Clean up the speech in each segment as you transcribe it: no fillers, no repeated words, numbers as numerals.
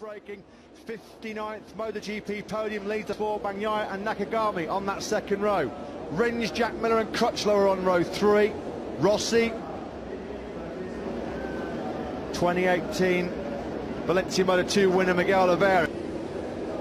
Breaking 59th Motogp podium leads the four, Bagnaia and Nakagami on that second row. Rins, Jack Miller and Crutchlow are on row 3. Rossi, 2018 Valencia Moto2 winner Miguel Oliveira.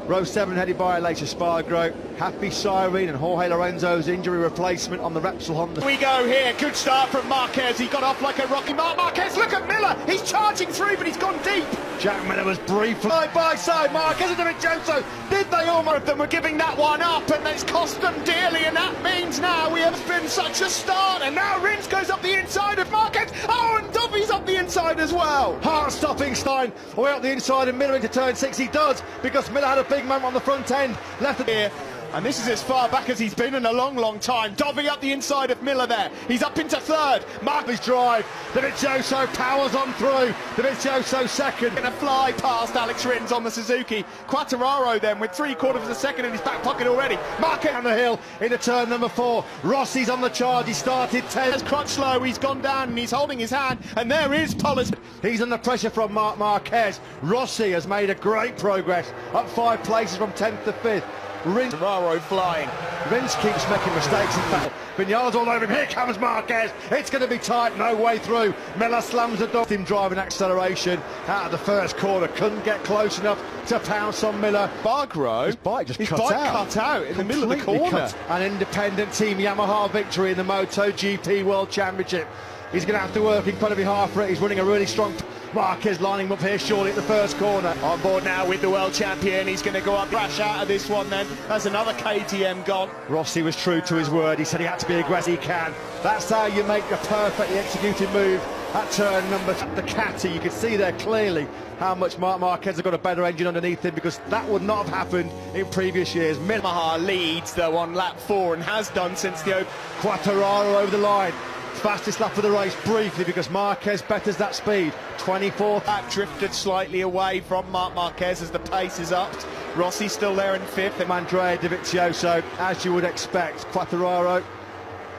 Row 7 headed by Alicia Spargo. Happy Cyrene and Jorge Lorenzo's injury replacement on the Repsol Honda. We go here, good start from Marquez. He got off like a rocky. Marquez, look at Miller, he's charging through but he's gone deep. Jack Miller was briefly side by side. Marquez and Dovizioso, did they almost? Of them were giving that one up and it's cost them dearly, and that means now we have been such a start, and now Rins goes up the inside of Marquez. Oh, and Dovy's up the inside as well. Heart-stopping Stein away up the inside and Miller into turn 6. He does, because Miller had a big moment on the front end. Left it here. And this is as far back as he's been in a long time. Dovey up the inside of Miller there. He's up into third. Marquez drive. Dovizioso powers on through. Dovizioso second. Gonna fly past Alex Rins on the Suzuki. Quartararo then with 3/4 of a second in his back pocket already. Marquez down the hill into turn number 4. Rossi's on the charge. He started 10. As Crutchlow, he's gone down and he's holding his hand. And there is Pollard. He's under pressure from Marquez. Rossi has made a great progress. Up 5 places from 10th to 5th. Rins flying. Rins keeps making mistakes. In fact, Vignales all over him. Here comes Marquez. It's going to be tight. No way through. Miller slams the door. Him driving acceleration out of the first corner. Couldn't get close enough to pounce on Miller. His bike cut out in the middle of the corner. An independent team Yamaha victory in the MotoGP World Championship. He's going to have to work incredibly hard for it. He's running a really strong. Marquez lining up here surely at the first corner. On board now with the world champion. He's going to go up, crash out of this one then. That's another KTM gone. Rossi was true to his word. He said he had to be aggressive. He can. That's how you make a perfectly executed move at turn number. The Catty, you can see there clearly how much Marquez has got a better engine underneath him, because that would not have happened in previous years. Yamaha leads though on lap 4 and has done since the open. Quartararo over the line. Fastest lap of the race briefly, because Marquez betters that speed. 24th. That drifted slightly away from Marquez as the pace is upped. Rossi still there in 5th. Andrea Dovizioso, as you would expect. Quartararo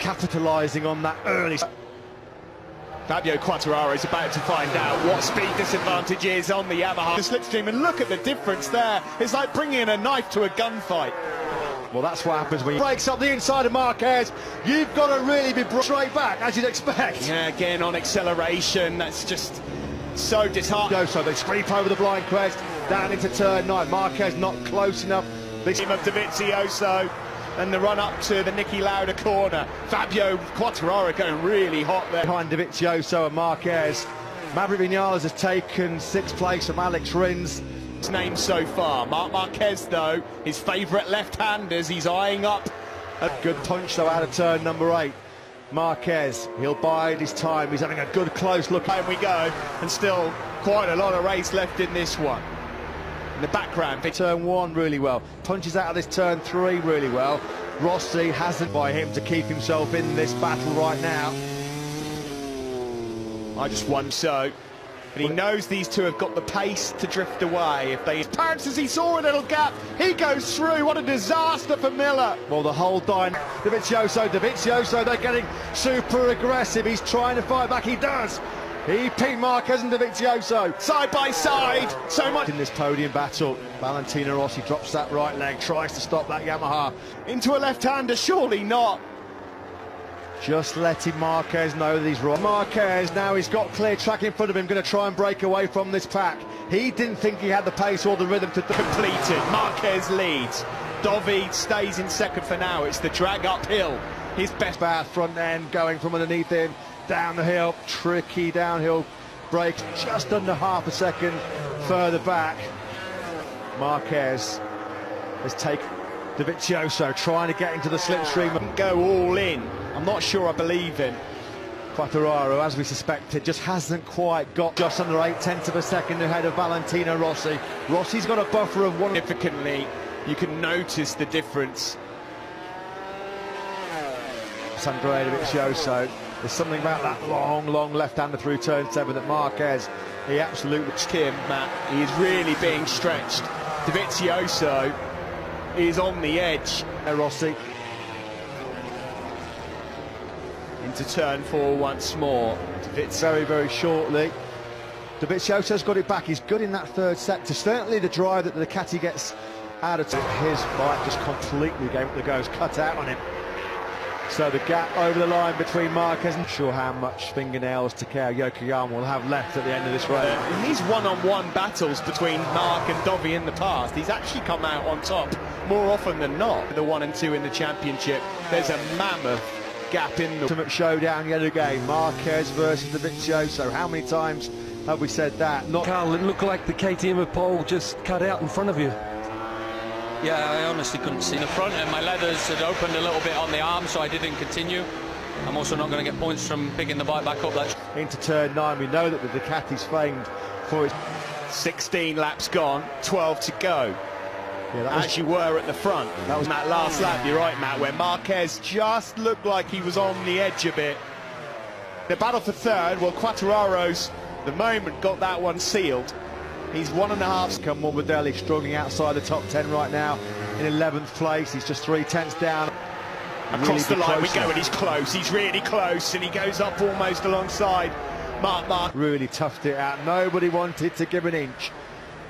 capitalising on that early. Fabio Quartararo is about to find out what speed disadvantage is on the Yamaha. The slipstream, and look at the difference there. It's like bringing a knife to a gunfight. Well, that's what happens when you breaks up the inside of Marquez. You've got to really be straight back, as you'd expect. Yeah, again on acceleration, that's just so disheartening. So they scrape over the blind crest, down into turn 9. Marquez not close enough. Team of Dovizioso and the run up to the Niki Lauda corner. Fabio Quartararo going really hot there. Behind Dovizioso and Marquez. Maverick Viñales has taken 6th place from Alex Rins. His name so far. Marquez though, his favourite left-handers, he's eyeing up. A good punch though out of turn number 8. Marquez, he'll bide his time. He's having a good close look. And we go, and still quite a lot of race left in this one. In the background, turn 1 really well. Punches out of this turn 3 really well. Rossi hasn't by him to keep himself in this battle right now. I just won so. But he knows these two have got the pace to drift away. If they parents as he saw a little gap, he goes through. What a disaster for Miller. Well, the whole Dovizioso, they're getting super aggressive. He's trying to fight back. He does. He pinned Marquez and Dovizioso side by side. So much in this podium battle. Valentino Rossi drops that right leg, tries to stop that Yamaha. Into a left-hander, surely not. Just letting Marquez know that he's wrong. Marquez, now he's got clear track in front of him, going to try and break away from this pack. He didn't think he had the pace or the rhythm to completed. Marquez leads. Dovi stays in second for now. It's the drag uphill. His best bad front end going from underneath him, down the hill, tricky downhill break, just under half a second further back. Marquez has taken Dovizioso trying to get into the slipstream and go all in. I'm not sure I believe him. Quartararo, as we suspected, just hasn't quite got just under 0.8 of a second ahead of Valentino Rossi. Rossi's got a buffer of 1. Significantly, you can notice the difference. Andrea Dovizioso, there's something about that long left-hander through turn 7 that Marquez, he absolutely... Him, Matt, he is really being stretched. Dovizioso is on the edge. Rossi into turn 4 once more. Very shortly. Dovizioso's got it back. He's good in that third sector. Certainly the drive that the Ducati gets out of his bike just completely gave up the goes, cut out on him. So the gap over the line between Marquez, I'm not sure how much fingernails Takeo Yokoyama will have left at the end of this race. In these one-on-one battles between Mark and Dovi in the past, he's actually come out on top more often than not. The 1 and 2 in the championship, there's a mammoth gap in the ultimate showdown yet again. Marquez versus Dovizioso. How many times have we said that? Not Carl, it looked like the KTM pole just cut out in front of you. Yeah, I honestly couldn't see the front, and my leathers had opened a little bit on the arm, so I didn't continue. I'm also not going to get points from picking the bike back up. Into turn 9, we know that the Ducati's famed for its 16 laps gone, 12 to go. Yeah, as you were at the front. That was that last lap, you're right, Matt, where Marquez just looked like he was on the edge a bit. The battle for third, well, Quartararo's the moment got that one sealed. He's 1.5. Come Morbidelli struggling outside the top 10 right now in 11th place. He's just 3/10 down. Across really the line we go, now. and he's close. He's really close, and he goes up almost alongside Mark. Really toughed it out. Nobody wanted to give an inch.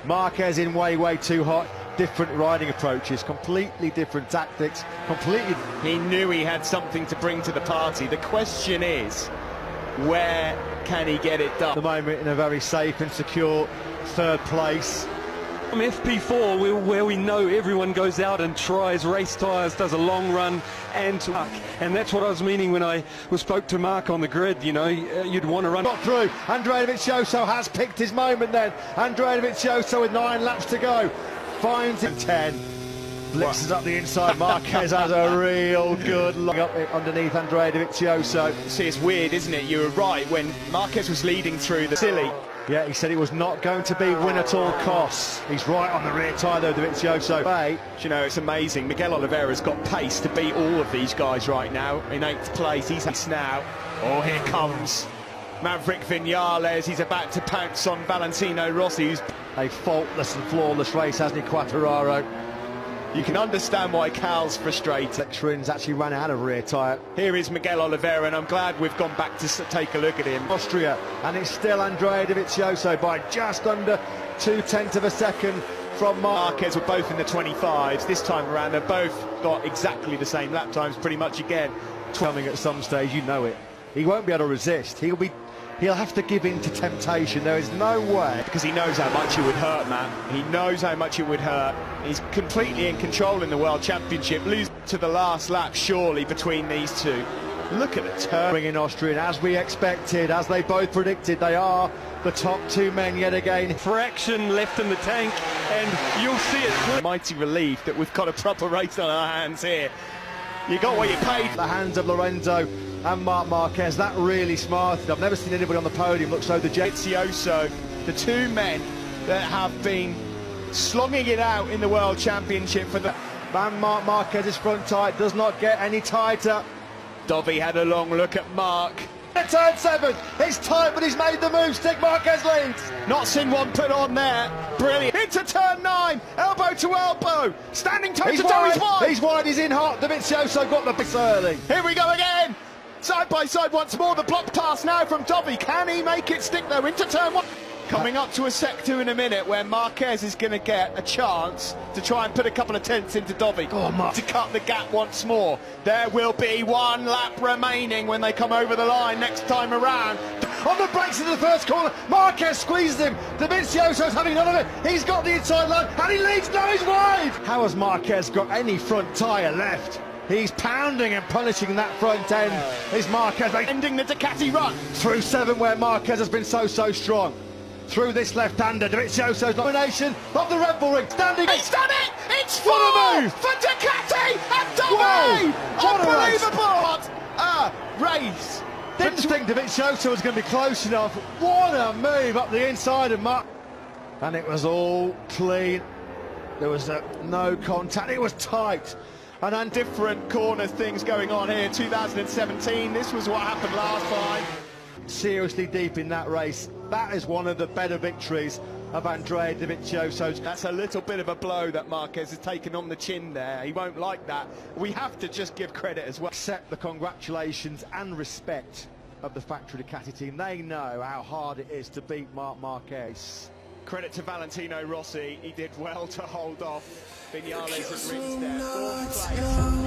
Marquez in way too hot. Different riding approaches, completely different tactics, completely. He knew he had something to bring to the party. The question is, where can he get it done? At the moment in a very safe and secure third place. From FP4, where we know everyone goes out and tries race tyres, does a long run, and that's what I was meaning when I spoke to Mark on the grid. You know, you'd want to run. Got through. Andrea Dovizioso has picked his moment then. Andrea Dovizioso with 9 laps to go. Finds him 10. Blitzes up the inside. Marquez has a real good look up underneath Andrea Dovizioso. See, it's weird, isn't it? You were right when Marquez was leading through the silly. Yeah, he said it was not going to be win at all costs. He's right on the rear tyre though, Dovizioso. You know, it's amazing. Miguel Oliveira's got pace to beat all of these guys right now. In 8th place, he's now. Oh, here comes Maverick Vinales. He's about to pounce on Valentino Rossi, who's a faultless and flawless race, hasn't he, Quartararo? You can understand why Cal's frustrated. Rins actually ran out of rear tyre. Here is Miguel Oliveira, and I'm glad we've gone back to take a look at him. Austria, and it's still Andrea Dovizioso by just under 0.2 of a second from Marquez. Were both in the 25s. This time around, they've both got exactly the same lap times, pretty much again. Coming at some stage, you know it. He won't be able to resist. He'll have to give in to temptation. There is no way. Because he knows how much it would hurt, Matt. He knows how much it would hurt. He's completely in control in the World Championship. Lose to the last lap, surely, between these two. Look at the turn. Bringing Austria, as we expected, as they both predicted, they are the top 2 men yet again. Fraction left in the tank, and you'll see it. Mighty relief that we've got a proper race on our hands here. You got what you paid. The hands of Lorenzo and Marc Marquez, that really smarted. I've never seen anybody on the podium look so dejected. Dovizioso, the 2 men that have been slogging it out in the World Championship for the... Man, Marc Marquez's front tyre does not get any tighter. Dovi had a long look at Mark. Turn 7, it's tight, but he's made the move. Stick Marquez leads. Not seen one put on there. Brilliant. Into turn 9, elbow to elbow. Standing toe to toe, he's wide. He's wide, he's in hot. Dovizioso got the bit early. Here we go again. Side by side once more. The block pass now from Dovi. Can he make it stick though? Into turn 1. Coming up to a sector in a minute where Marquez is going to get a chance to try and put a couple of tenths into Dovi to cut the gap once more. There will be 1 lap remaining when they come over the line next time around. On the brakes in the first corner, Marquez squeezed him. Dovizioso's having none of it. He's got the inside line and he leads. Now he's wide. How has Marquez got any front tyre left? He's pounding and punishing that front end. Is Marquez ending the Ducati run through 7 where Marquez has been so strong. Through this left-hander, Dovizioso's domination of the Red Bull ring. Standing. He's done it! It's what a move for Ducati and Dovi! Unbelievable! What a race! Didn't think Dovizioso was going to be close enough. What a move up the inside of Mark. And it was all clean. There was no contact. It was tight. And on different corner things going on here. 2017, this was what happened last time. Seriously deep in that race. That is one of the better victories of Andrea Dovizioso. That's a little bit of a blow that Marquez has taken on the chin there. He won't like that. We have to just give credit as well. Accept the congratulations and respect of the factory Ducati team. They know how hard it is to beat Marc Marquez. Credit to Valentino Rossi, he did well to hold off Vinales and Rins there. Fourth place.